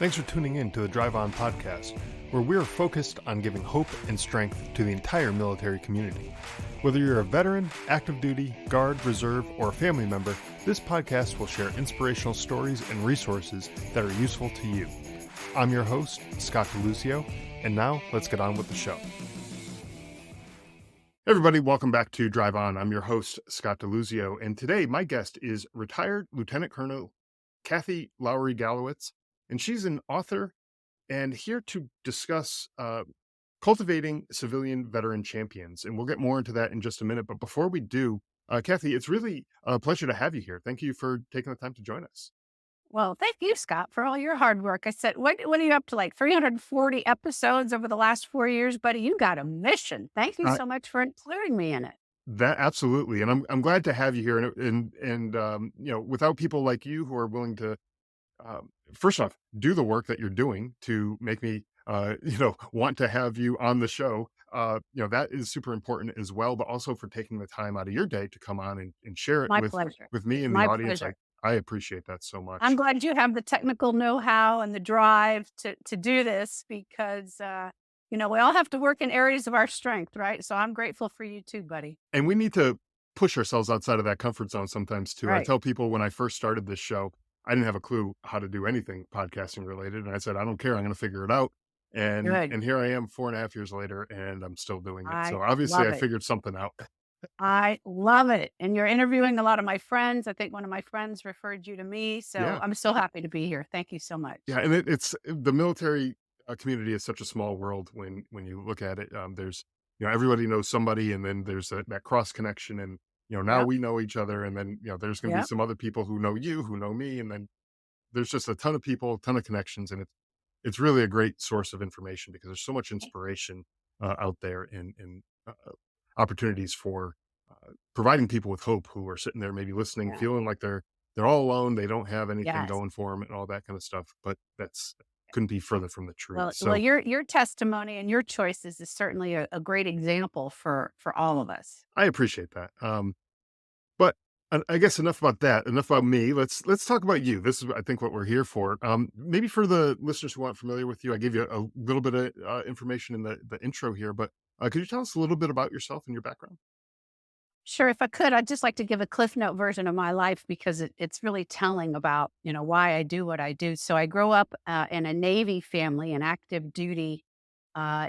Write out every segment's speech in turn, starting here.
Thanks for tuning in to the Drive On podcast, where we're focused on giving hope and strength to the entire military community. Whether you're a veteran, active duty, guard, reserve, or a family member, this podcast will share inspirational stories and resources that are useful to you. I'm your host, Scott DeLuzio, and now let's get on with the show. Everybody, welcome back to Drive On. I'm your host, Scott DeLuzio, and today my guest is retired Lieutenant Colonel Kathy Gallowitz, and she's an author and here to discuss cultivating civilian veteran champions. And we'll get more into that in just a minute. But before we do, Kathy, it's really a pleasure to have you here. Thank you for taking the time to join us. Well, thank you, Scott, for all your hard work. I said, what are you up to, like 340 episodes over the last 4 years, buddy? You got a mission. Thank you so much for including me in it. That absolutely. And I'm glad to have you here. And without people like you who are willing to, first off, do the work that you're doing to make me, want to have you on the show. That is super important as well, but also for taking the time out of your day to come on and share it with me and the audience. I appreciate that so much. I'm glad you have the technical know-how and the drive to do this because, we all have to work in areas of our strength, right? So I'm grateful for you too, buddy. And we need to push ourselves outside of that comfort zone sometimes too. Right. I tell people when I first started this show, I didn't have a clue how to do anything podcasting related. And I said, I don't care. I'm going to figure it out. And here I am 4.5 years later, and I'm still doing it. So obviously I figured something out. I love it. And you're interviewing a lot of my friends. I think one of my friends referred you to me. So yeah. I'm so happy to be here. Thank you so much. Yeah. And it's the military community is such a small world when you look at it. There's, everybody knows somebody, and then there's that cross connection, and, now we know each other, and then, there's going to be some other people who know you, who know me. And then there's just a ton of people, a ton of connections. And it's really a great source of information because there's so much inspiration out there and opportunities for providing people with hope who are sitting there maybe listening, feeling like they're all alone. They don't have anything going for them and all that kind of stuff. But that's couldn't be further from the truth. Well, your testimony and your choices is certainly a great example for all of us. I appreciate that. But I guess enough about that. Enough about me. Let's talk about you. This is, I think, what we're here for. Maybe for the listeners who aren't familiar with you, I gave you a little bit of information in the intro here, but could you tell us a little bit about yourself and your background? Sure. If I could, I'd just like to give a Cliff Note version of my life because it's really telling about, why I do what I do. So I grew up in a Navy family, an active duty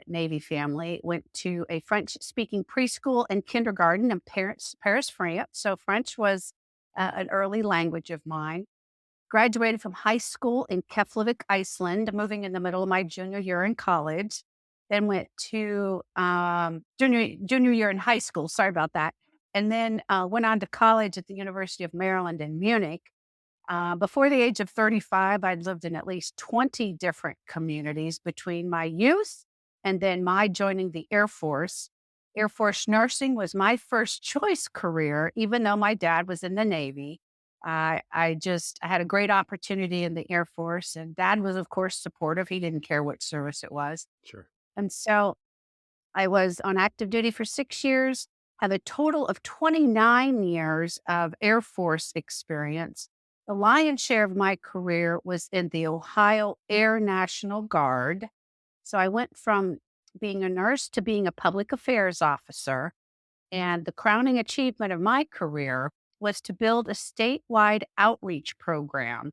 Navy family, went to a French-speaking preschool and kindergarten in Paris, France. So French was an early language of mine. Graduated from high school in Keflavik, Iceland, moving in the middle of my junior year in college. Then went to junior year in high school. Sorry about that. And then went on to college at the University of Maryland in Munich. Before the age of 35, I'd lived in at least 20 different communities between my youth and then my joining the Air Force. Air Force nursing was my first choice career, even though my dad was in the Navy. I had a great opportunity in the Air Force, and Dad was, of course, supportive. He didn't care what service it was. Sure. And so I was on active duty for 6 years, have a total of 29 years of Air Force experience. The lion's share of my career was in the Ohio Air National Guard. So I went from being a nurse to being a public affairs officer. And the crowning achievement of my career was to build a statewide outreach program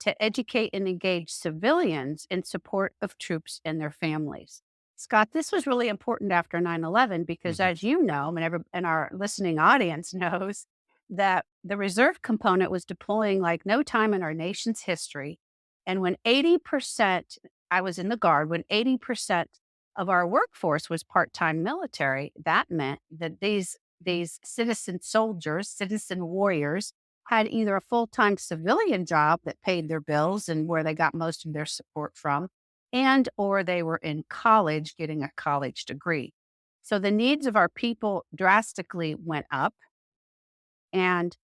to educate and engage civilians in support of troops and their families. Scott, this was really important after 9/11 because, as you know, and our listening audience knows, that the reserve component was deploying like no time in our nation's history. And when 80%, I was in the Guard, when 80% of our workforce was part-time military, that meant that these citizen soldiers, citizen warriors, had either a full-time civilian job that paid their bills and where they got most of their support from, and or they were in college getting a college degree. So the needs of our people drastically went up. And,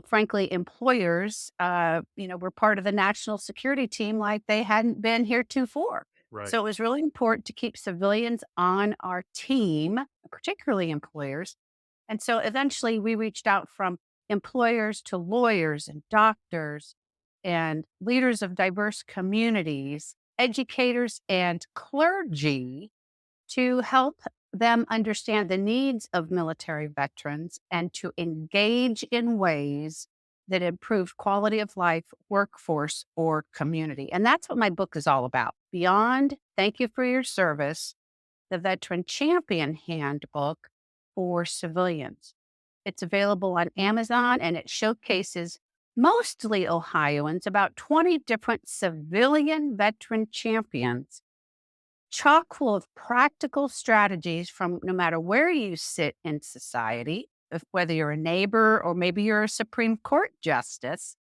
frankly, employers, were part of the national security team like they hadn't been heretofore. Right. So it was really important to keep civilians on our team, particularly employers. And so eventually we reached out from employers to lawyers and doctors and leaders of diverse communities, educators, and clergy to help them understand the needs of military veterans and to engage in ways that improve quality of life, workforce, or community. And that's what my book is all about. Beyond Thank You for Your Service, the Veteran Champion Handbook for Civilians. It's available on Amazon and it showcases mostly Ohioans, about 20 different civilian veteran champions, chock full of practical strategies from no matter where you sit in society, whether you're a neighbor or maybe you're a Supreme Court justice,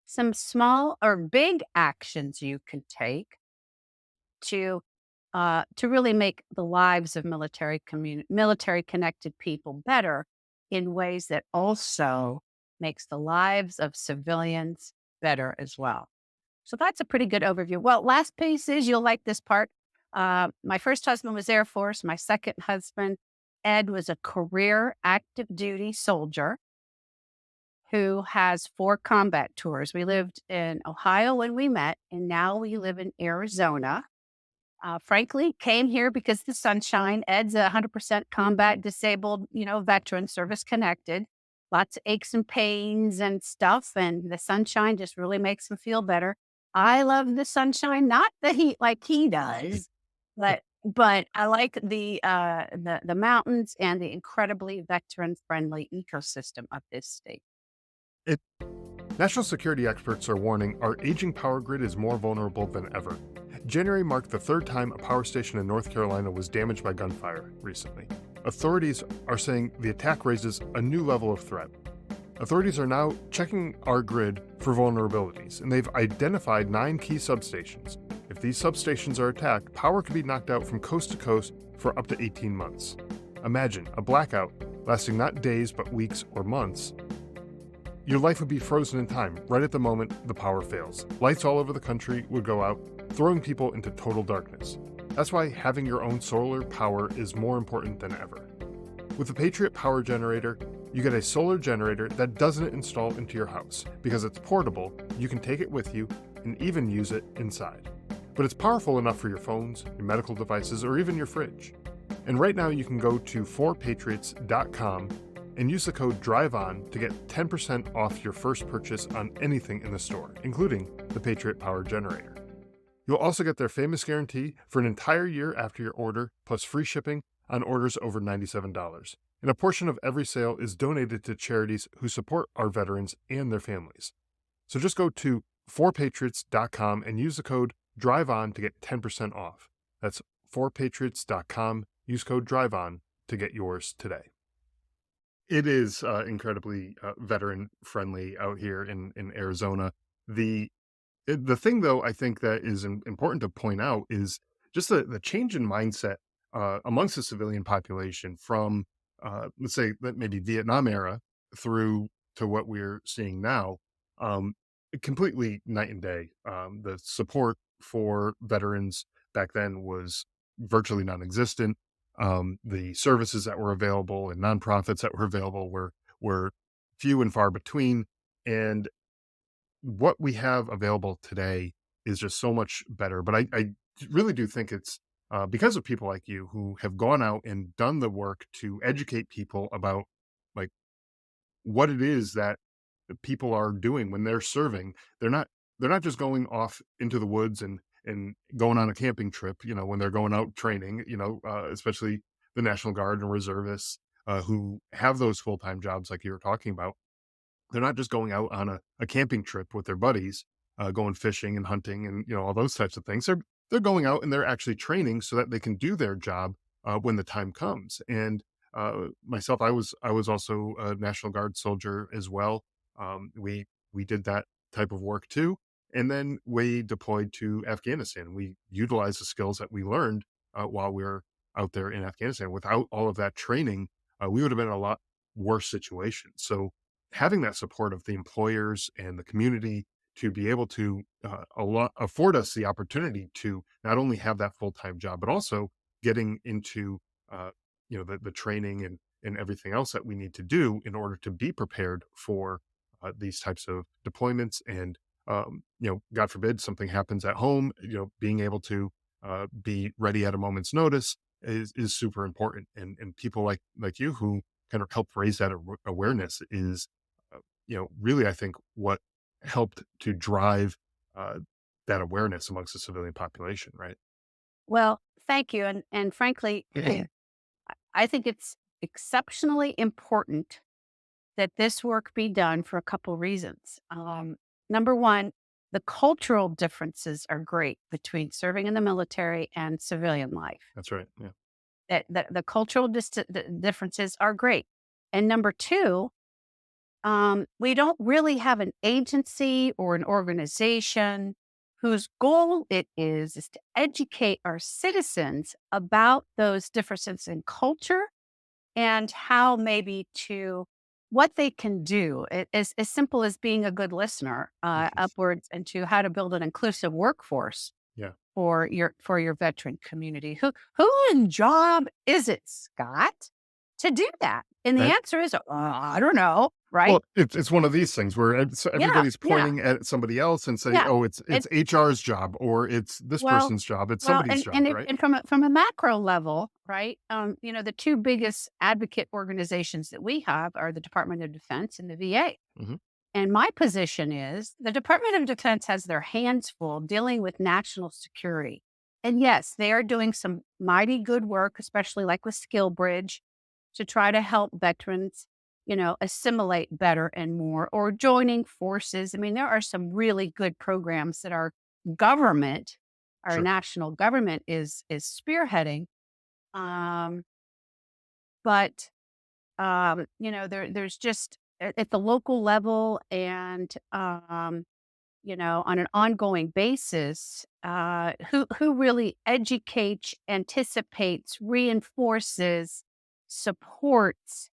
some small or big actions you can take to really make the lives of military connected people better in ways that also makes the lives of civilians better as well. So that's a pretty good overview. Well, last piece is you'll like this part. My first husband was Air Force. My second husband, Ed, was a career active duty soldier who has 4 combat tours. We lived in Ohio when we met, and now we live in Arizona. Frankly, came here because the sunshine. Ed's 100% combat disabled, veteran, service connected. Lots of aches and pains and stuff, and the sunshine just really makes him feel better. I love the sunshine, not the heat like he does, but I like the mountains and the incredibly veteran friendly ecosystem of this state. It National security experts are warning our aging power grid is more vulnerable than ever. January marked the 3rd time a power station in North Carolina was damaged by gunfire recently. Authorities are saying the attack raises a new level of threat. Authorities are now checking our grid for vulnerabilities, and they've identified 9 key substations. If these substations are attacked, power could be knocked out from coast to coast for up to 18 months. Imagine a blackout lasting not days but weeks or months. Your life would be frozen in time right at the moment the power fails. Lights all over the country would go out, throwing people into total darkness. That's why having your own solar power is more important than ever. With the Patriot Power Generator, you get a solar generator that doesn't install into your house. Because it's portable, you can take it with you and even use it inside. But it's powerful enough for your phones, your medical devices, or even your fridge. And right now you can go to 4patriots.com and use the code DRIVEON to get 10% off your first purchase on anything in the store, including the Patriot Power Generator. You'll also get their famous guarantee for an entire year after your order, plus free shipping on orders over $97. And a portion of every sale is donated to charities who support our veterans and their families. So just go to 4patriots.com and use the code DRIVEON to get 10% off. That's 4patriots.com. Use code DRIVEON to get yours today. It is incredibly veteran friendly out here in Arizona. The thing, though, I think that is important to point out is just the change in mindset amongst the civilian population from, let's say, that maybe Vietnam era through to what we're seeing now. Um, Completely night and day. The support for veterans back then was virtually non-existent. The services that were available and nonprofits that were available were few and far between. And what we have available today is just so much better. But I really do think it's because of people like you who have gone out and done the work to educate people about like what it is that the people are doing when they're serving. They're not just going off into the woods and going on a camping trip, when they're going out training, especially the National Guard and reservists who have those full-time jobs like you were talking about. They're not just going out on a camping trip with their buddies, going fishing and hunting and, all those types of things. They're going out and they're actually training so that they can do their job when the time comes. And myself, I was also a National Guard soldier as well. We did that type of work too, and then we deployed to Afghanistan. We utilized the skills that we learned while we were out there in Afghanistan. Without all of that training, we would have been in a lot worse situation. So having that support of the employers and the community to be able to afford us the opportunity to not only have that full-time job, but also getting into the training and everything else that we need to do in order to be prepared for these types of deployments and God forbid something happens at home, being able to be ready at a moment's notice is super important. And people like you who kind of help raise that awareness is, really, I think, what helped to drive uh, that awareness amongst the civilian population, right? Well, thank you. And frankly, I think it's exceptionally important that this work be done for a couple reasons. Number one, the cultural differences are great between serving in the military and civilian life. That's right. Yeah. The cultural the differences are great. And number two, we don't really have an agency or an organization whose goal is to educate our citizens about those differences in culture and how maybe to what they can do, as simple as being a good listener, Mhm. upwards into how to build an inclusive workforce Yeah. for your veteran community. Whose job is it, Scott, to do that? And the Right. answer is, I don't know, right? Well, it's one of these things where Yeah, everybody's yeah, pointing at somebody else and say, yeah. "Oh, it's HR's job, or it's this Well, person's job, it's well, somebody's job," right? and from a macro level, right? The two biggest advocate organizations that we have are the Department of Defense and the VA. Mhm. And my position is the Department of Defense has their hands full dealing with national security. And yes, they are doing some mighty good work, especially like with Skill Bridge, to try to help veterans, assimilate better and more, or joining forces. I mean, there are some really good programs that government, our Sure. national government is spearheading. Um, but there's just at the local level and on an ongoing basis, who really educates, anticipates, reinforces, supports,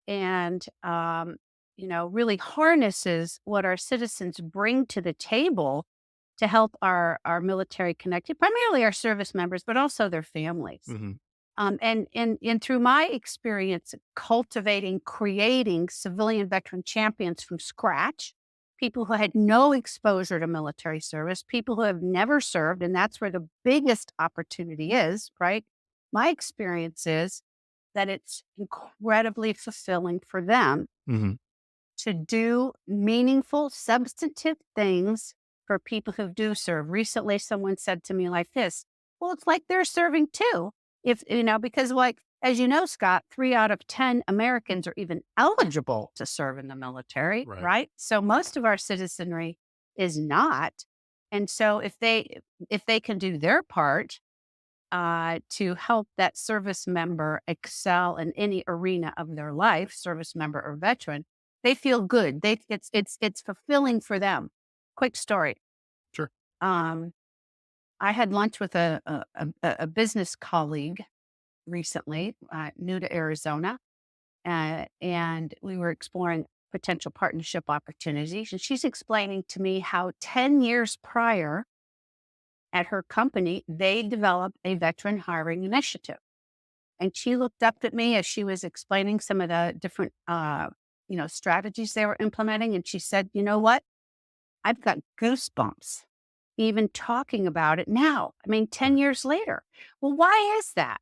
and really harnesses what our citizens bring to the table to help our military connected, primarily our service members, but also their families. Mhm. And through my experience cultivating, creating civilian veteran champions from scratch, people who had no exposure to military service, people who have never served, and that's where the biggest opportunity is, right? My experience is that it's incredibly fulfilling for them Mhm. to do meaningful, substantive things for people who do serve. Recently, someone said to me like this, well, it's like they're serving too. Because like, as you know, Scott, 3 out of 10 Americans are even eligible to serve in the military, Right. right? So most of our citizenry is not. And so if they can do their part, to help that service member excel in any arena of their life, service member or veteran, they feel good. It's fulfilling for them. Quick story. Sure. Um, I had lunch with a business colleague recently, new to Arizona, and we were exploring potential partnership opportunities. And she's explaining to me how 10 years prior at her company, they developed a veteran hiring initiative. And she looked up at me as she was explaining some of the different, strategies they were implementing. And she said, you know what? I've got goosebumps even talking about it now. I mean, 10 Right. years later. Well, why is that?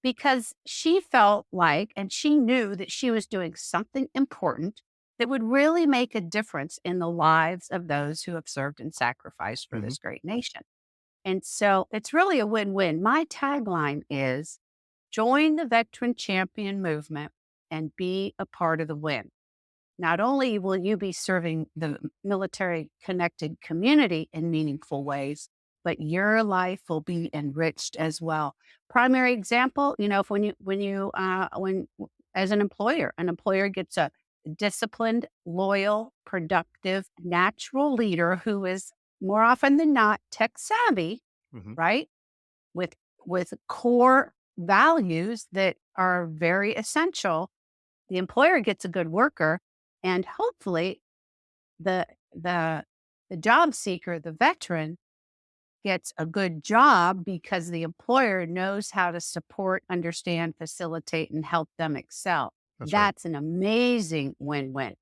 Because she felt like, and she knew that she was doing something important that would really make a difference in the lives of those who have served and sacrificed for Mhm. this great nation. And so it's really a win win. My tagline is join the veteran champion movement and be a part of the win. Not only will you be serving the military connected community in meaningful ways, but your life will be enriched as well. Primary example, if when as an employer gets a disciplined, loyal, productive, natural leader who is more often than not tech savvy, Mhm. right? With core values that are very essential, the employer gets a good worker, and hopefully the the the job seeker, the veteran, gets a good job because the employer knows how to support, understand, facilitate, and help them excel. That's right. That's an amazing win-win.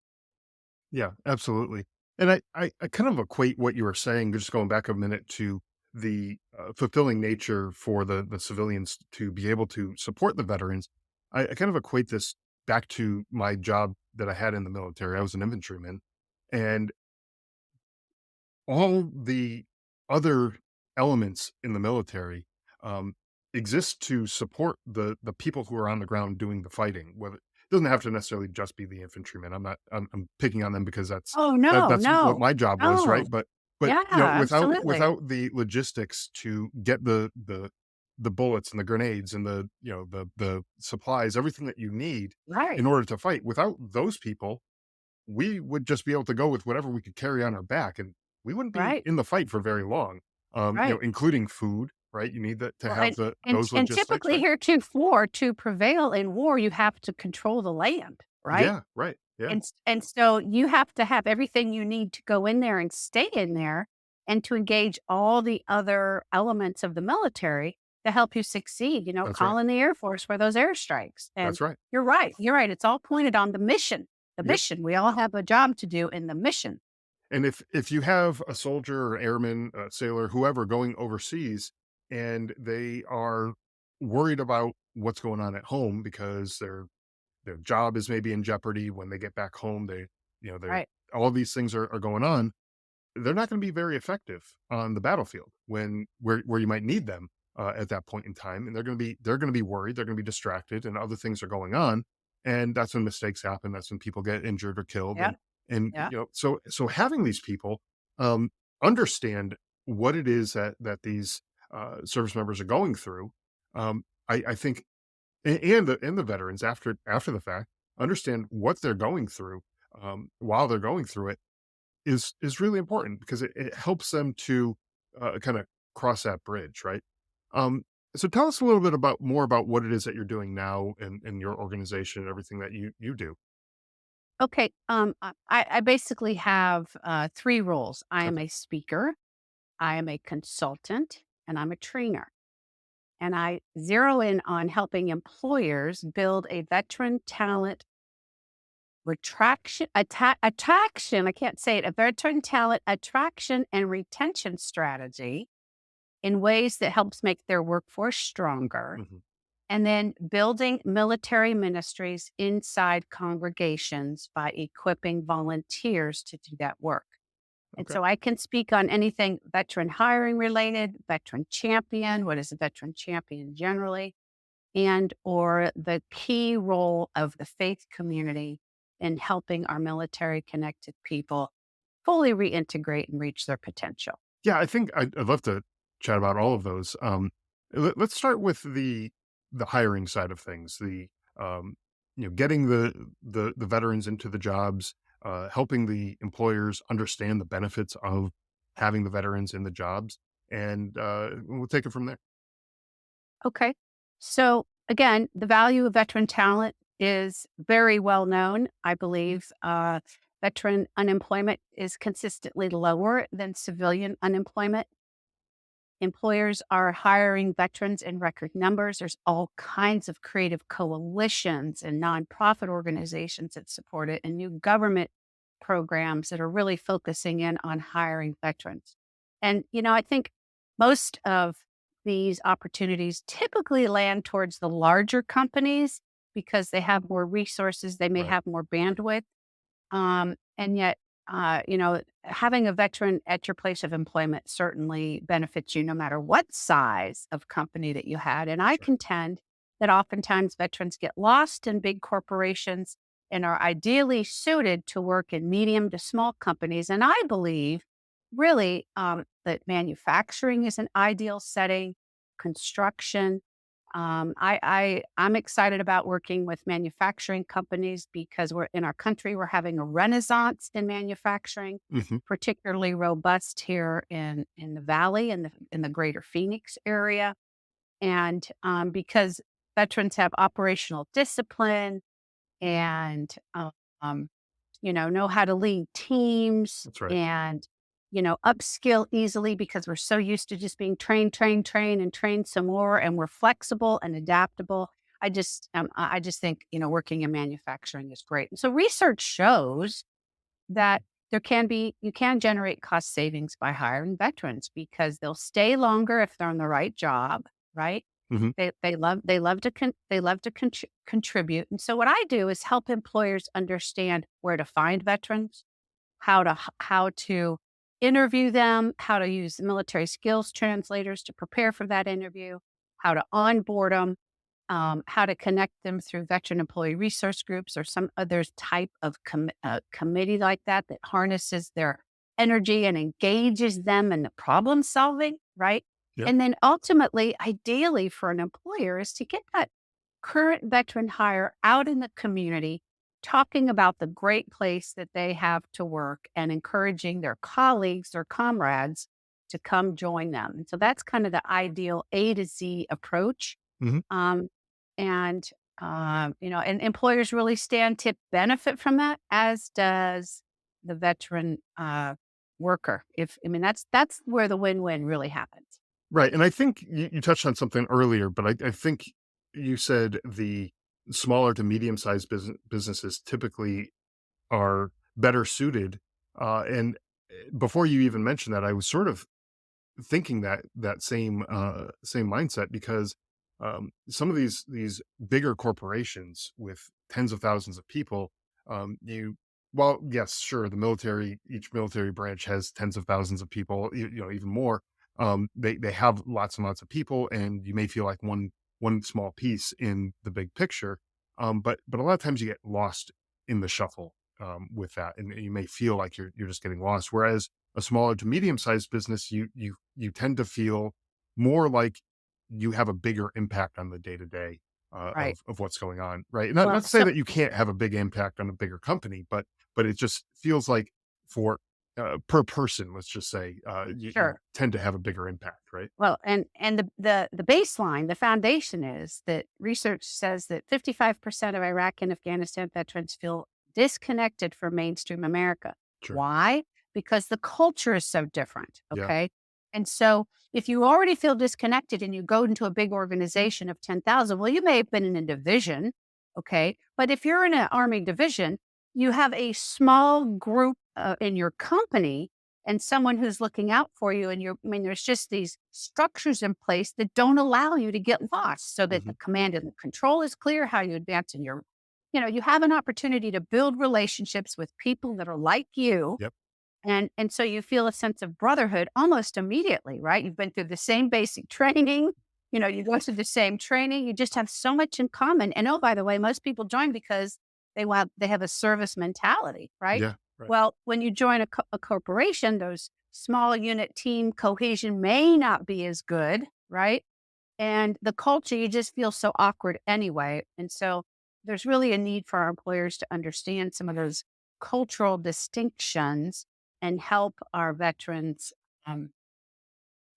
Yeah, absolutely. And I kind of equate what you were saying, just going back a minute to the fulfilling nature for the civilians to be able to support the veterans. I kind of equate this back to my job that I had in the military. I was an infantryman, and all the other elements in the military um, exist to support the people who are on the ground doing the fighting. Whether it doesn't have to necessarily just be the infantrymen. I'm picking on them because Oh, no, that's what no, my job was, no. right? But Yeah, absolutely. without the logistics to get the bullets and the grenades and the supplies, everything that you need Right, in order to fight, without those people, we would just be able to go with whatever we could carry on our back, and we wouldn't be right, in the fight for very long. right. Including food, right? You need that to Well, have those and logistics, typically right? heretofore, to prevail in war, you have to control the land, right? Yeah, right. Yeah, And so you have to have everything you need to go in there and stay in there and to engage all the other elements of the military to help you succeed, that's right. call in the Air Force for those airstrikes. And That's right. you're right. You're right. It's all pointed on the mission. The Yep. mission. We all have a job to do in the mission. And if you have a soldier or airman, sailor, whoever going overseas, and they are worried about what's going on at home because their job is maybe in jeopardy when they get back home, they're Right. all these things are going on. They're not going to be very effective on the battlefield where you might need them at that point in time, and they're going to be worried, they're going to be distracted, and other things are going on, and that's when mistakes happen. That's when people get injured or killed, Yeah. and Yeah. so having these people um, understand what it is that these service members are going through. I think, and the veterans after the fact understand what they're going through while they're going through it is really important because it helps them to, kinda cross that bridge, right? Um, so tell us a little bit more about what it is that you're doing now in your organization and everything that you do. Okay. I basically have three roles. I am Okay. a speaker, I am a consultant, and I'm a trainer. And I zero in on helping employers build a veteran talent attraction. I can't say it, a veteran talent attraction and retention strategy in ways that helps make their workforce stronger. Mhm. And then building military ministries inside congregations by equipping volunteers to do that work. And Okay. so I can speak on anything veteran hiring related, veteran champion, what is a veteran champion generally, and or the key role of the faith community in helping our military connected people fully reintegrate and reach their potential. Yeah, I think I'd love to chat about all of those. Let's start with the hiring side of things. Um, getting the veterans into the jobs, helping the employers understand the benefits of having the veterans in the jobs, and we'll take it from there. Okay. So again, the value of veteran talent is very well known. I believe veteran unemployment is consistently lower than civilian unemployment. Employers are hiring veterans in record numbers. There's all kinds of creative coalitions and nonprofit organizations that support it, and new government programs that are really focusing in on hiring veterans. And, I think most of these opportunities typically land towards the larger companies because they have more resources, they may Right. have more bandwidth. And yet, having a veteran at your place of employment certainly benefits you no matter what size of company that you had. And I Sure. contend that oftentimes veterans get lost in big corporations and are ideally suited to work in medium to small companies. And I believe really that manufacturing is an ideal setting, construction, I'm excited about working with manufacturing companies because we're in our country, we're having a renaissance in manufacturing, Hmm. particularly robust here in the valley in the greater Phoenix area. And because veterans have operational discipline and know how to lead teams That's right. and, upskill easily because we're so used to just being trained, trained, trained, and trained some more, and we're flexible and adaptable. I just think, working in manufacturing is great. And so research shows that you can generate cost savings by hiring veterans because they'll stay longer if they're on the right job, right? Mhm. They love to contribute. And so what I do is help employers understand where to find veterans, how to interview them, how to use military skills translators to prepare for that interview, how to onboard them, how to connect them through veteran employee resource groups or some other type of committee like that that harnesses their energy and engages them in the problem solving, right? Yep. And then ultimately, ideally for an employer is to get that current veteran hire out in the community, talking about the great place that they have to work and encouraging their colleagues or comrades to come join them. And so that's kind of the ideal A to Z approach. Mhm. Um, and and employers really stand to benefit from that, as does the veteran worker. If I mean that's where the win-win really happens. Right, and I think you touched on something earlier, but I think you said the smaller to medium-sized businesses typically are better suited, and, before you even mentioned that, I was sort of thinking that same mindset because some of these bigger corporations with tens of thousands of people, you well, yes, sure, the military, each military branch has tens of thousands of people, even more. They have lots and lots of people, and you may feel like one small piece in the big picture. But a lot of times you get lost in the shuffle with that, and you may feel like you're just getting lost. Whereas a smaller to medium sized business, you tend to feel more like you have a bigger impact on the day to day Right. of what's going on, right? Not Well, to say so that you can't have a big impact on a bigger company, but it just feels like for per person, let's just say, you sure. tend to have a bigger impact, right? Well, and the baseline, the foundation is that research says that 55% of Iraq and Afghanistan veterans feel disconnected from mainstream America. Sure. Why? Because the culture is so different. Yeah. Okay. And so if you already feel disconnected and you go into a big organization of 10,000, well, you may have been in a division. Okay. But if you're in an Army division, you have a small group in your company and someone who's looking out for you. And there's just these structures in place that don't allow you to get lost so that Hmm. the command and the control is clear, how you advance in you have an opportunity to build relationships with people that are like you. Yep. And so you feel a sense of brotherhood almost immediately, right? You've been through the same basic training. You go through the same training. You just have so much in common. And oh, by the way, most people join because they have a service mentality, right? Yeah. Right. Well, when you join a corporation, those small unit team cohesion may not be as good, right? And the culture, you just feel so awkward anyway. And so there's really a need for our employers to understand some of those cultural distinctions and help our veterans um,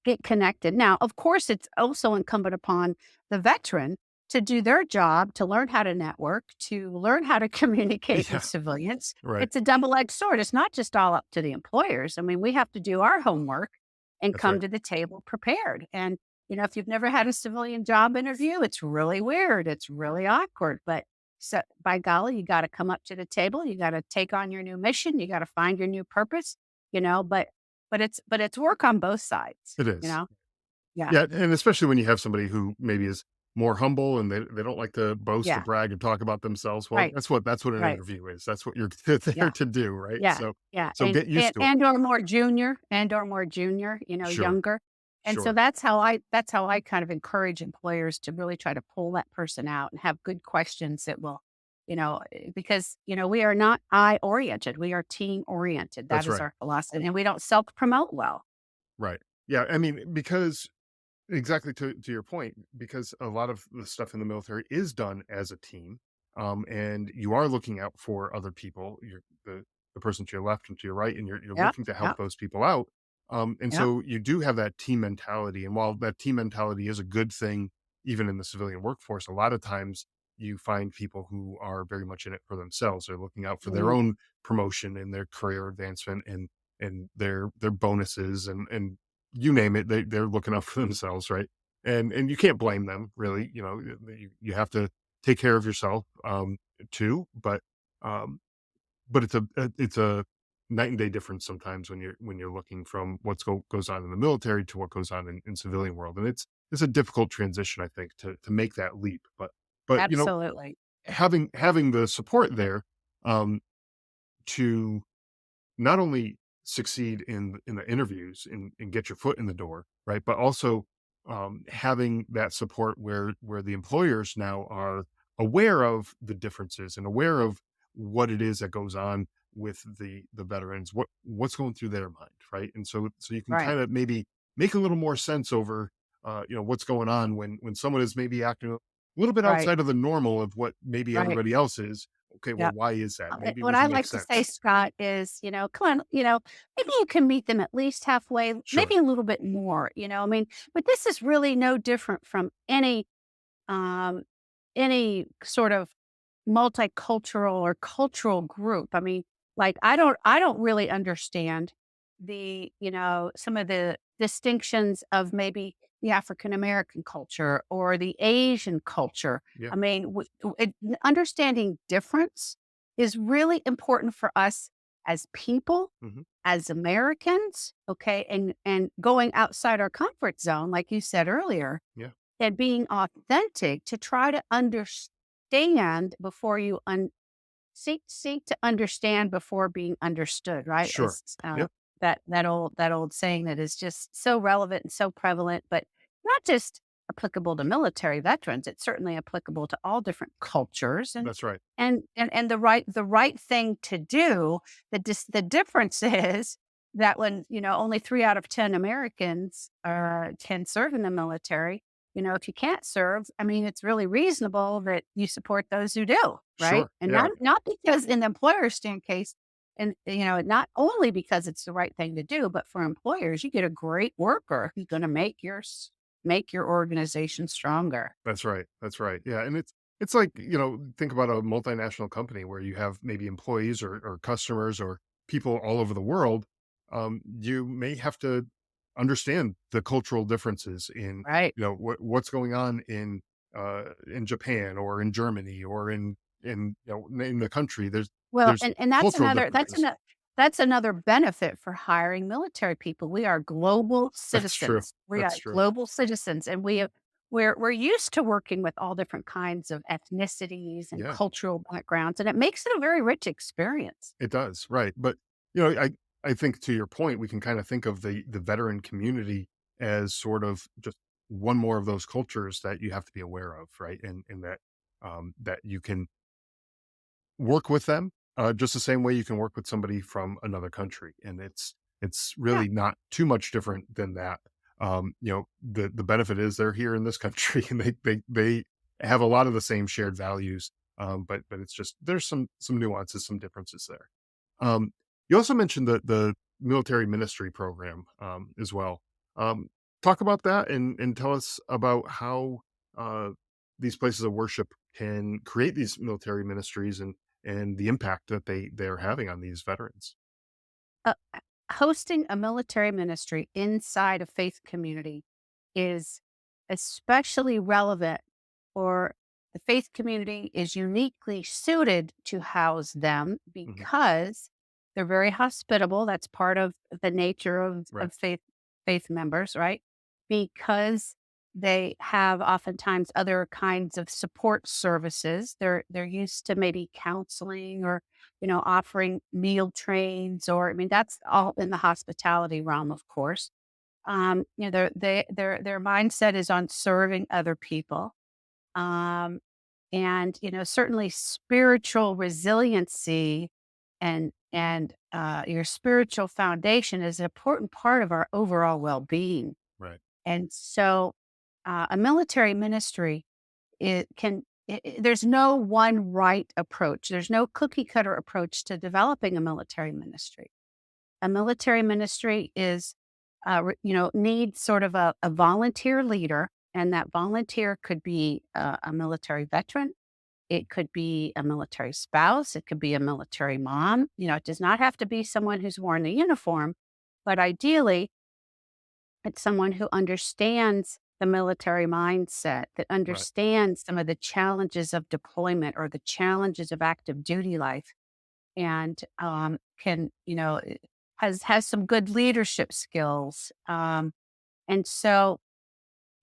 get connected. Now, of course, it's also incumbent upon the veteran to do their job, to learn how to network, to learn how to communicate with Yeah. civilians. Right. It's a double-edged sword. It's not just all up to the employers. I mean, we have to do our homework and That's come right. to the table prepared. And, if you've never had a civilian job interview, it's really weird. It's really awkward. But so by golly, you got to come up to the table. You got to take on your new mission. You got to find your new purpose, but it's work on both sides, It you is. know? Yeah. Yeah, and especially when you have somebody who maybe is more humble and they don't like to boast or Yeah. brag and talk about themselves. Well, Right. that's what an Right. interview is. That's what you're there Yeah. to do, right? Yeah. So Yeah. so get used to it. And or more junior, Sure. younger. And so Sure. that's how I kind of encourage employers to really try to pull that person out and have good questions that will, because, we are not I oriented. We are team oriented. That That's is right. our philosophy. And we don't self promote well. Right. Yeah, I mean, because exactly to your point, because a lot of the stuff in the military is done as a team, and you are looking out for other people. You're the person to your left and to your right, and you're Yeah. looking to help Yeah. those people out. And Yeah. so you do have that team mentality. And while that team mentality is a good thing, even in the civilian workforce, a lot of times you find people who are very much in it for themselves. They're looking out for their Mm, own promotion and their career advancement and their bonuses and you name it, they're looking out for themselves, right? And you can't blame them really, you have to take care of yourself, too, um, but it's a night and day difference sometimes when you're looking from goes on in the military to what goes on in civilian world, and it's a difficult transition, I think, to make that leap. But Absolutely. having the support there, um, to not only succeed in the interviews and get your foot in the door, right? But also having that support where the employers now are aware of the differences and aware of what it is that goes on with the veterans, what's going through their mind, right? And so you can Right. kind of maybe make a little more sense over what's going on when someone is maybe acting a little bit Right. outside of the normal of what maybe Right. everybody else is. Okay, well, Yeah. why is that? Maybe it What I doesn't make like to say, sense. Scott, is, come on, maybe you can meet them at least halfway, Sure. maybe a little bit more, I mean, but this is really no different from um, any sort of multicultural or cultural group. I mean, like I don't really understand some of the distinctions of maybe the African American culture or the Asian culture. Yeah. I mean, understanding difference is really important for us as people, Mhm. as Americans, okay? And going outside our comfort zone, like you said earlier, Yeah. and being authentic to try to understand before you seek to understand before being understood, right? Sure. As Yeah. that old saying that is just so relevant and so prevalent, but not just applicable to military veterans. It's certainly applicable to all different cultures, and That's right. the right thing to do. The difference is that when only 3 out of 10 Americans can serve in the military. If you can't serve, I mean, it's really reasonable that you support those who do, right? Sure. And Yeah. not because in the employer stand case, and not only because it's the right thing to do, but for employers, you get a great worker who's going to make your organization stronger. That's right. That's right. Yeah. And it's like, think about a multinational company where you have maybe employees or customers or people all over the world. You may have to understand the cultural differences in, Right. what's going on in Japan or in Germany or in the country. Well, There's and cultural differences. that's another benefit for hiring military people. We are global That's true. citizens. We That's are true. global citizens, and we're used to working with all different kinds of ethnicities and Yeah. cultural backgrounds, and it makes it a very rich experience. It does, right. But, you know, I think to your point, we can kind of think of the veteran community as sort of just one more of those cultures that you have to be aware of, right? And that that you can work with them just the same way you can work with somebody from another country. And it's Yeah. really not too much different than that. The benefit is they're here in this country and they have a lot of the same shared values. But it's just there's some nuances, some differences there. Um, you also mentioned the military ministry program, as well. Um, talk about that and tell us about how uh, these places of worship can create these military ministries and the impact that they're having on these veterans. Hosting a military ministry inside a faith community is especially relevant, or the faith community is uniquely suited to house them Mhm. because they're very hospitable. That's part of the nature Right. of faith members, right? Because they have oftentimes other kinds of support services. They're used to maybe counseling or offering meal trains, or I mean, that's all in the hospitality realm, of course. Their mindset is on serving other people. Um, and certainly spiritual resiliency and your spiritual foundation is an important part of our overall well-being. Right. And so a military ministry, there's no one right approach. There's no cookie cutter approach to developing a military ministry. A military ministry needs sort of a volunteer leader, and that volunteer could be a military veteran. It could be a military spouse. It could be a military mom. It does not have to be someone who's worn the uniform, but ideally, it's someone who understands the military mindset, that Right. understands some of the challenges of deployment or the challenges of active duty life. and can, has some good leadership skills. And so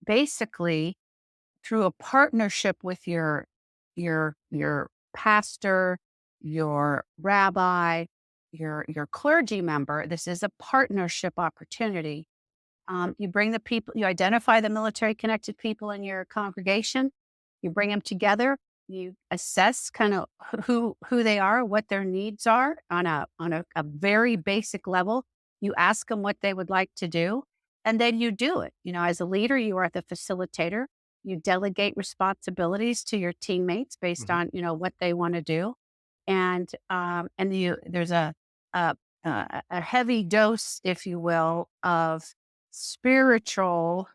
basically, through a partnership with your pastor, your rabbi, your clergy member, this is a partnership opportunity. You bring the people, you identify the military connected people in your congregation, you bring them together, you assess kind of who they are, what their needs are on a very basic level. You ask them what they would like to do, and then you do it. As a leader, you are the facilitator. You delegate responsibilities to your teammates based Mhm. on what they want to do, and there's a a heavy dose, if you will, of spiritual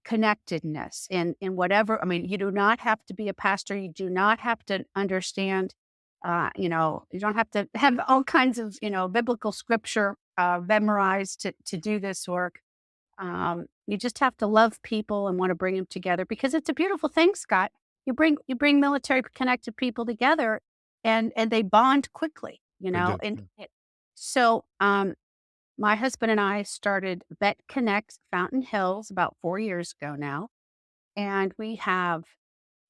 connectedness in whatever. I mean, you do not have to be a pastor. You do not have to understand. You don't have to have all kinds of biblical scripture memorized to do this work. You just have to love people and want to bring them together because it's a beautiful thing, Scott. You bring military connected people together, and they bond quickly. They do. And Yeah. so my husband and I started Vet Connect Fountain Hills about 4 years ago now, and we have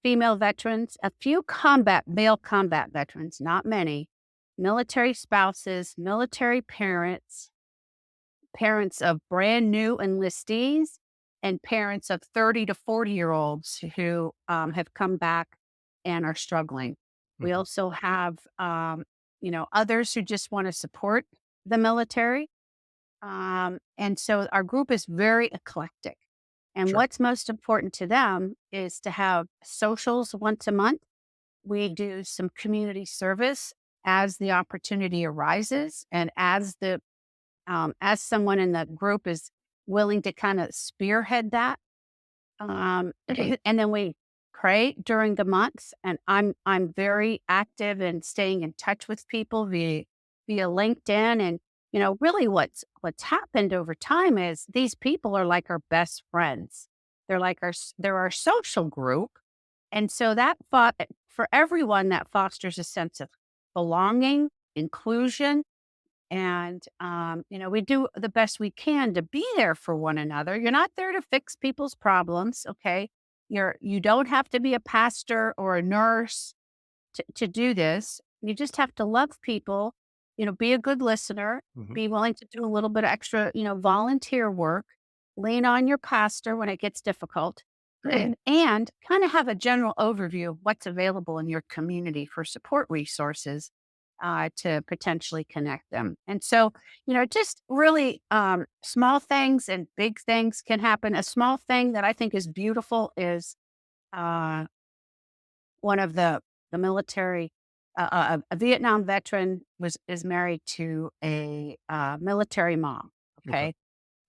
female veterans, a few male combat veterans, not many, military spouses, military parents, parents of brand new enlistees, and parents of 30 to 40-year-olds who have come back and are struggling. We Mhm. also have, others who just want to support the military, and so our group is very eclectic. And Sure. what's most important to them is to have socials once a month. We do some community service as the opportunity arises, and as someone in the group is willing to kind of spearhead that. And then we pray during the months, and I'm very active in staying in touch with people via LinkedIn. And really, what's happened over time is these people are like our best friends. They're our social group, and so for everyone that fosters a sense of belonging, inclusion, and, we do the best we can to be there for one another. You're not there to fix people's problems, okay? You don't have to be a pastor or a nurse to do this. You just have to love people, be a good listener, Mhm. be willing to do a little bit of extra, volunteer work, lean on your pastor when it gets difficult, and kind of have a general overview of what's available in your community for support resources to potentially connect them. And so, just really small things and big things can happen. A small thing that I think is beautiful is uh, one of the military, a Vietnam veteran is married to a military mom. Okay. Okay,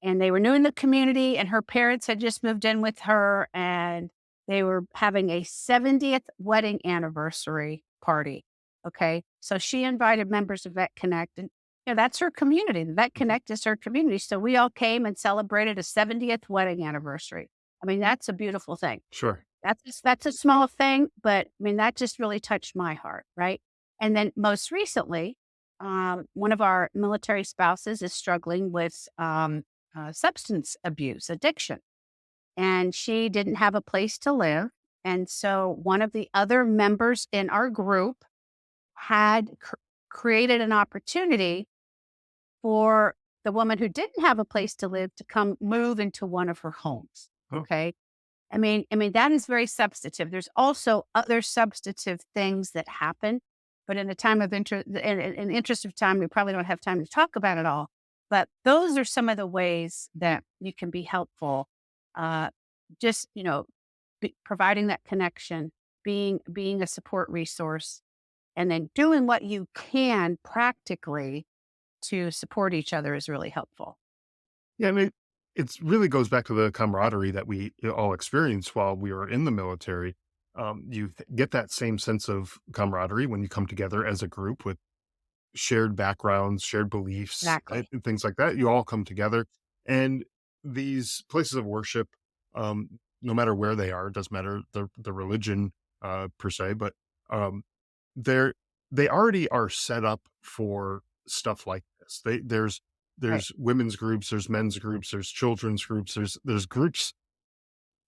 and they were new in the community, and her parents had just moved in with her, and they were having a 70th wedding anniversary party. Okay. So she invited members of Vet Connect, and that's her community. The Vet Mhm. Connect is her community. So we all came and celebrated a 70th wedding anniversary. I mean, that's a beautiful thing. Sure. That's a small thing, but I mean, that just really touched my heart, right? And then most recently, one of our military spouses is struggling with substance abuse addiction, and she didn't have a place to live. And so one of the other members in our group had created an opportunity for the woman who didn't have a place to live to come move into one of her homes. Oh, Okay. I mean, that is very substantive. There's also other substantive things that happen, but in the time of interest, in interest of time, we probably don't have time to talk about it all. But those are some of the ways that you can be helpful. Uh, just providing that connection, being a support resource, and then doing what you can practically to support each other is really helpful. yeah, and it's really goes back to the camaraderie that we all experienced while we were in the military. Get that same sense of camaraderie when you come together as a group with shared backgrounds, shared beliefs, Exactly. and things like that. You all come together, and these places of worship, no matter where they are, it doesn't matter the religion per se, but um, they're they already are set up for stuff like this. Right. There's women's groups, there's men's groups, there's children's groups, there's groups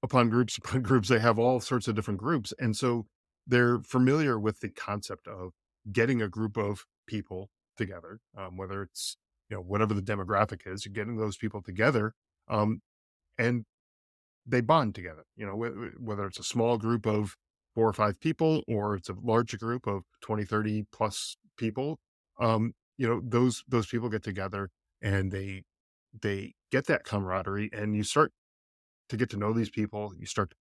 upon groups upon groups. They have all sorts of different groups, and so they're familiar with the concept of getting a group of people together, whether it's whatever the demographic is, you're getting those people together, um, and they bond together. Whether it's a small group of 4 or 5 people, or it's a larger group of 20, 30 plus people. Those people get together and they get that camaraderie, and you start to get to know these people. You start to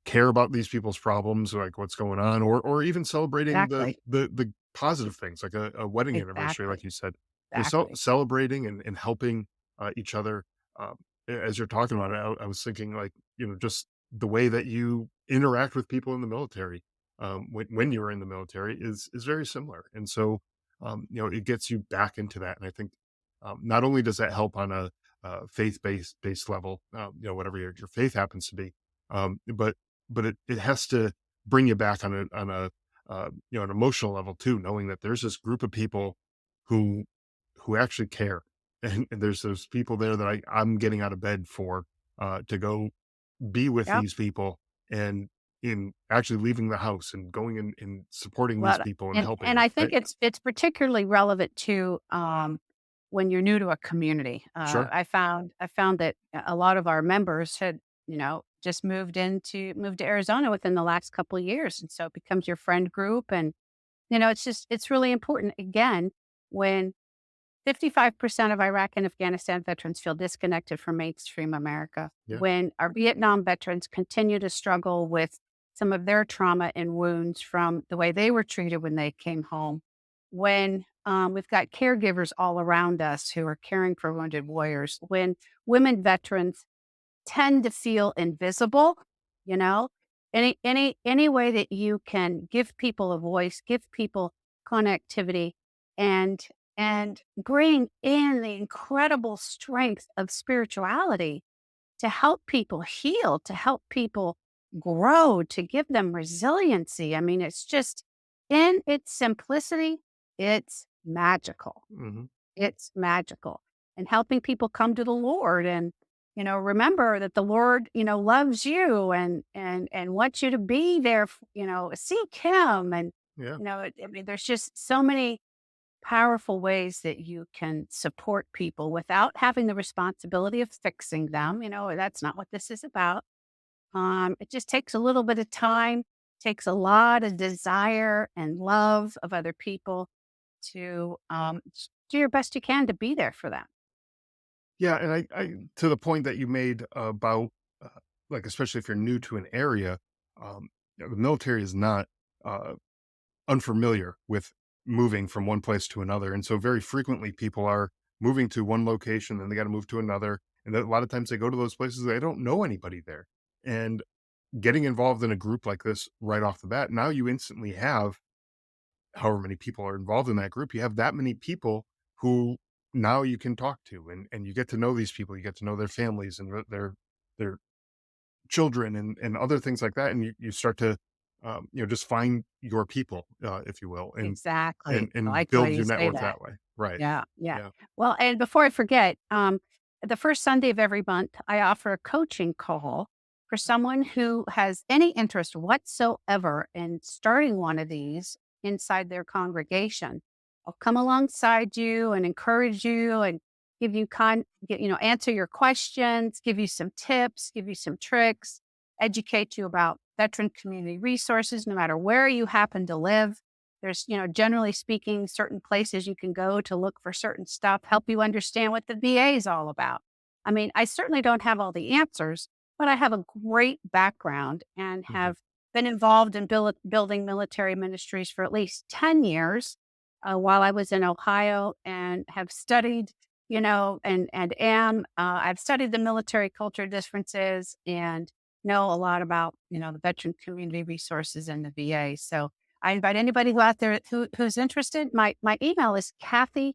care about these people's problems, like what's going on, or even celebrating Exactly. the positive things, like a wedding anniversary, like Exactly. you said. Exactly. Celebrating and helping each other. Um, as you're talking about it, I was thinking, like, just the way that you interact with people in the military, when you were in the military, is very similar, and so it gets you back into that. And I think not only does that help on a faith based level, whatever your faith happens to be, but it has to bring you back on a an emotional level too, knowing that there's this group of people who actually care, and there's those people there that I'm getting out of bed for, to go be with Yep. these people, and in actually leaving the house and going and supporting these Well, people and helping and them, I think right? it's particularly relevant to when you're new to a community. Sure. I found that a lot of our members had just moved to Arizona within the last couple of years, and so it becomes your friend group, and it's really important again when 55% of Iraq and Afghanistan veterans feel disconnected from mainstream America. Yeah. When our Vietnam veterans continue to struggle with some of their trauma and wounds from the way they were treated when they came home. When we've got caregivers all around us who are caring for wounded warriors. When women veterans tend to feel invisible, you know? Any way that you can give people a voice, give people connectivity and bring in the incredible strength of spirituality to help people heal, to help people grow, to give them resiliency. I mean, it's just in its simplicity, it's magical. Hmm. It's magical. And helping people come to the Lord and, remember that the Lord, loves you and wants you to be there, seek him. And, Yeah. I mean, there's just so many powerful ways that you can support people without having the responsibility of fixing them. That's not what this is about. It just takes a little bit of time, takes a lot of desire and love of other people to do your best you can to be there for them. Yeah, and I to the point that you made about, uh, like, especially if you're new to an area, the military is not uh, unfamiliar with moving from one place to another, and so very frequently people are moving to one location, then they got to move to another, and a lot of times they go to those places, they don't know anybody there, and getting involved in a group like this right off the bat, now you instantly have however many people are involved in that group, you have that many people who now you can talk to, and you get to know these people, you get to know their families and their children and other things like that, and you start to just find your people, if you will, Exactly. I and like the way build you your say network that. that way. Right. Yeah, yeah. Yeah. Well, and before I forget, the first Sunday of every month, I offer a coaching call for someone who has any interest whatsoever in starting one of these inside their congregation. I'll come alongside you and encourage you and give you answer your questions, give you some tips, give you some tricks, educate you about veteran community resources, no matter where you happen to live. There's, generally speaking, certain places you can go to look for certain stuff, help you understand what the VA is all about. I mean, I certainly don't have all the answers, but I have a great background and Mhm. have been involved in building military ministries for at least 10 years while I was in Ohio and have studied, I've studied the military culture differences and know a lot about, the veteran community resources in the VA. So I invite anybody who out there who's interested. My email is Kathy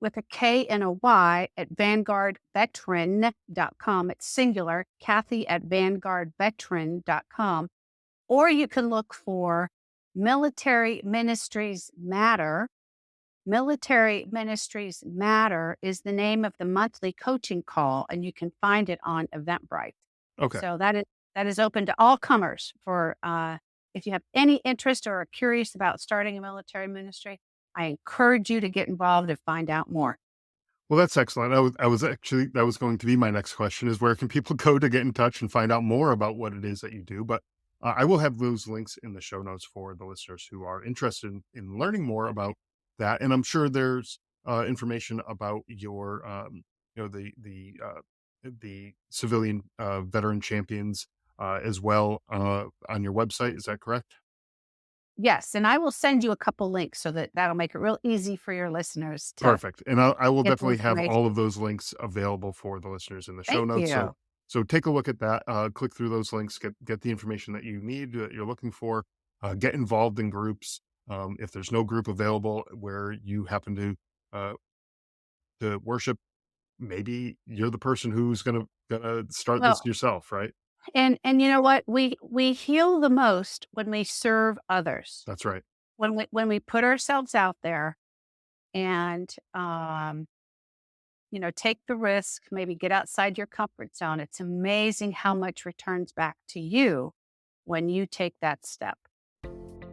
with a K and a Y at vanguardveteran.com. It's singular, Kathy at vanguardveteran.com. Or you can look for Military Ministries Matter. Military Ministries Matter is the name of the monthly coaching call, and you can find it on Eventbrite. Okay. So that is open to all comers for if you have any interest or are curious about starting a military ministry, I encourage you to get involved and find out more. Well, that's excellent. I was actually that was going to be my next question is where can people go to get in touch and find out more about what it is that you do? But I will have those links in the show notes for the listeners who are interested in learning more about that. And I'm sure there's information about your, the civilian veteran champions as well on your website. Is that correct? Yes, and I will send you a couple links so that that'll make it real easy for your listeners to Perfect, and I will get the definitely have information. all of those links available for the listeners in the show Thank notes, you. so take a look at that, click through those links, get the information that you need, that you're looking for, get involved in groups, if there's no group available where you happen uh, to worship, maybe you're the person who's gonna start this Well, yourself, right? and you know what? We heal the most when we serve others. That's right. When we put ourselves out there and take the risk, maybe get outside your comfort zone. It's amazing how much returns back to you when you take that step.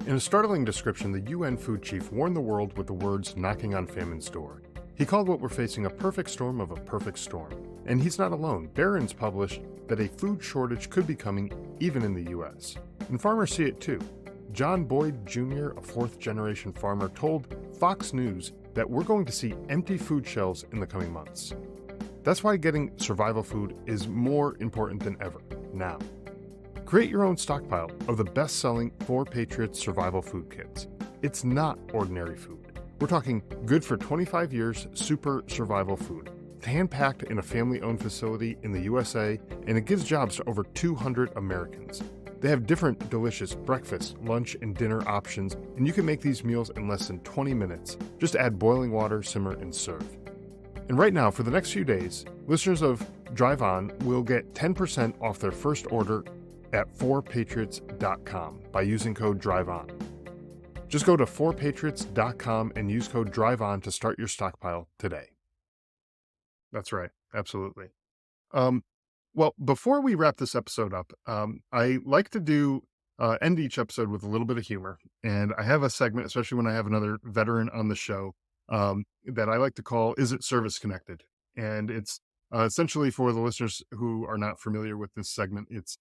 In a startling description, the UN food chief warned the world with the words knocking on famine's door. He called what we're facing a perfect storm of a perfect storm. And he's not alone. Barron's published that a food shortage could be coming even in the US. And farmers see it too. John Boyd Jr., a fourth generation farmer, told Fox News that we're going to see empty food shelves in the coming months. That's why getting survival food is more important than ever now. Create your own stockpile of the best-selling 4 Patriots survival food kits. It's not ordinary food. We're talking good for 25 years super survival food. It's hand-packed in a family-owned facility in the USA, and it gives jobs to over 200 Americans. They have different delicious breakfast, lunch, and dinner options, and you can make these meals in less than 20 minutes. Just add boiling water, simmer, and serve. And right now, for the next few days, listeners of Drive On will get 10% off their first order at 4patriots.com by using code DRIVEON. Just go to 4patriots.com and use code DRIVEON to start your stockpile today. That's right. Absolutely. Um, well, before we wrap this episode up, I like to end each episode with a little bit of humor. And I have a segment, especially when I have another veteran on the show, that I like to call Is It Service Connected? And it's essentially for the listeners who are not familiar with this segment, it's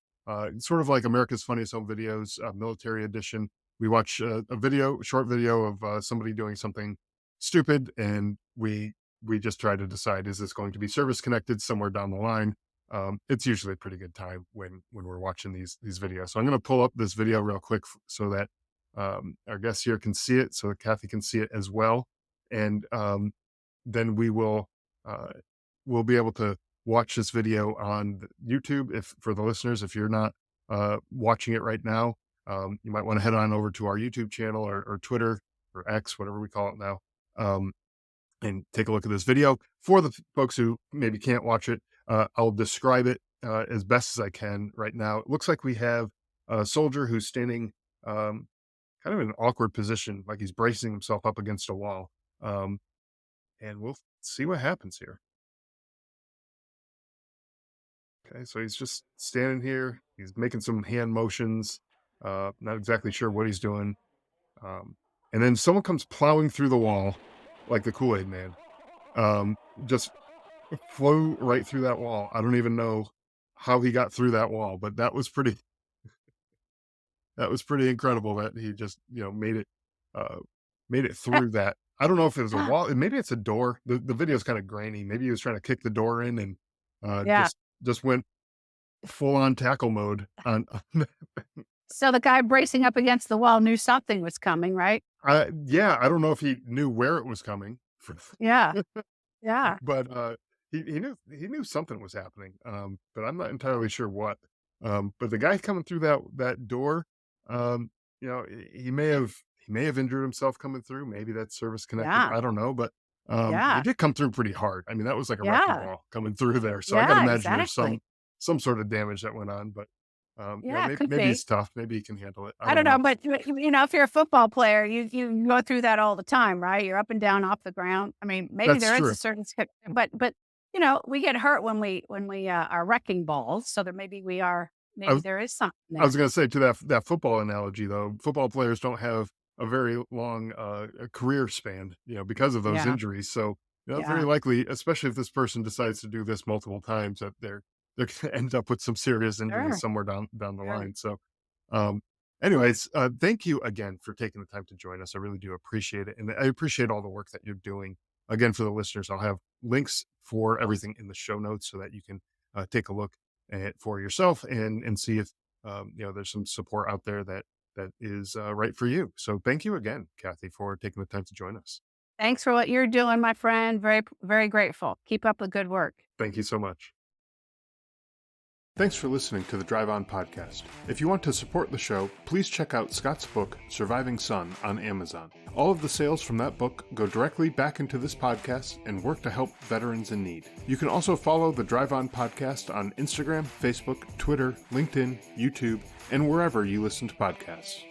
sort of like America's Funniest Home Videos, military edition. We watch a short video of somebody doing something stupid, and we just try to decide, is this going to be service connected somewhere down the line? It's usually a pretty good time when we're watching these videos. So I'm going to pull up this video real quick so that our guests here can see it, so that Kathy can see it as well, and then uh, we'll be able to watch this video on YouTube. If for the listeners, if you're not watching it right now, you might want to head on over to our YouTube channel or Twitter or X, whatever we call it now, and take a look at this video. For the folks who maybe can't watch it, I'll describe it as best as I can right now. It looks like we have a soldier who's standing kind of in an awkward position, like he's bracing himself up against a wall. And we'll see what happens here. Okay, so he's just standing here. He's making some hand motions. Not exactly sure what he's doing. Um, and then someone comes plowing through the wall, like the Kool-Aid Man. Just flew right through that wall. I don't even know how he got through that wall, but that was pretty incredible that he just uh, made it through that. I don't know if it was a wall. Maybe it's a door. The video is kind of grainy. Maybe he was trying to kick the door in and Yeah. just went full on tackle mode on. So the guy bracing up against the wall knew something was coming, right? Yeah, I don't know if he knew where it was coming, Yeah. Yeah. but he knew something was happening. But I'm not entirely sure what. But the guy coming through that door, um, he may have injured himself coming through. Maybe that's service connected. Yeah. I don't know, but he Yeah. did come through pretty hard. I mean, that was like a wrecking Yeah. ball coming through there. So I got to Yeah, imagine there's exactly. some sort of damage that went on. But Yeah, it could maybe be. it's tough. Maybe he can handle it. I I don't don't know, know. but if you're a football player, you go through that all the time, right? You're up and down off the ground. I mean, maybe That's there is a true. certain but we get hurt when we are wrecking balls. So there I maybe was there is something I was there. going to say to that football analogy though, football players don't have a very long career span, because of those Yeah, injuries. So, very yeah, likely, especially if this person decides to do this multiple times, that they're going to end up with some serious injuries sure, somewhere down the sure. line. So, um, anyways, thank you again for taking the time to join us. I really do appreciate it, and I appreciate all the work that you're doing. Again, for the listeners, I'll have links for everything in the show notes so that you can take a look at it for yourself and see if there's some support out there that is right for you. So thank you again, Kathy, for taking the time to join us. Thanks for what you're doing, my friend. Very, very grateful. Keep up the good work. Thank you so much. Thanks for listening to the Drive On podcast. If you want to support the show, please check out Scott's book, Surviving Son, on Amazon. All of the sales from that book go directly back into this podcast and work to help veterans in need. You can also follow the Drive On podcast on Instagram, Facebook, Twitter, LinkedIn, YouTube, and wherever you listen to podcasts.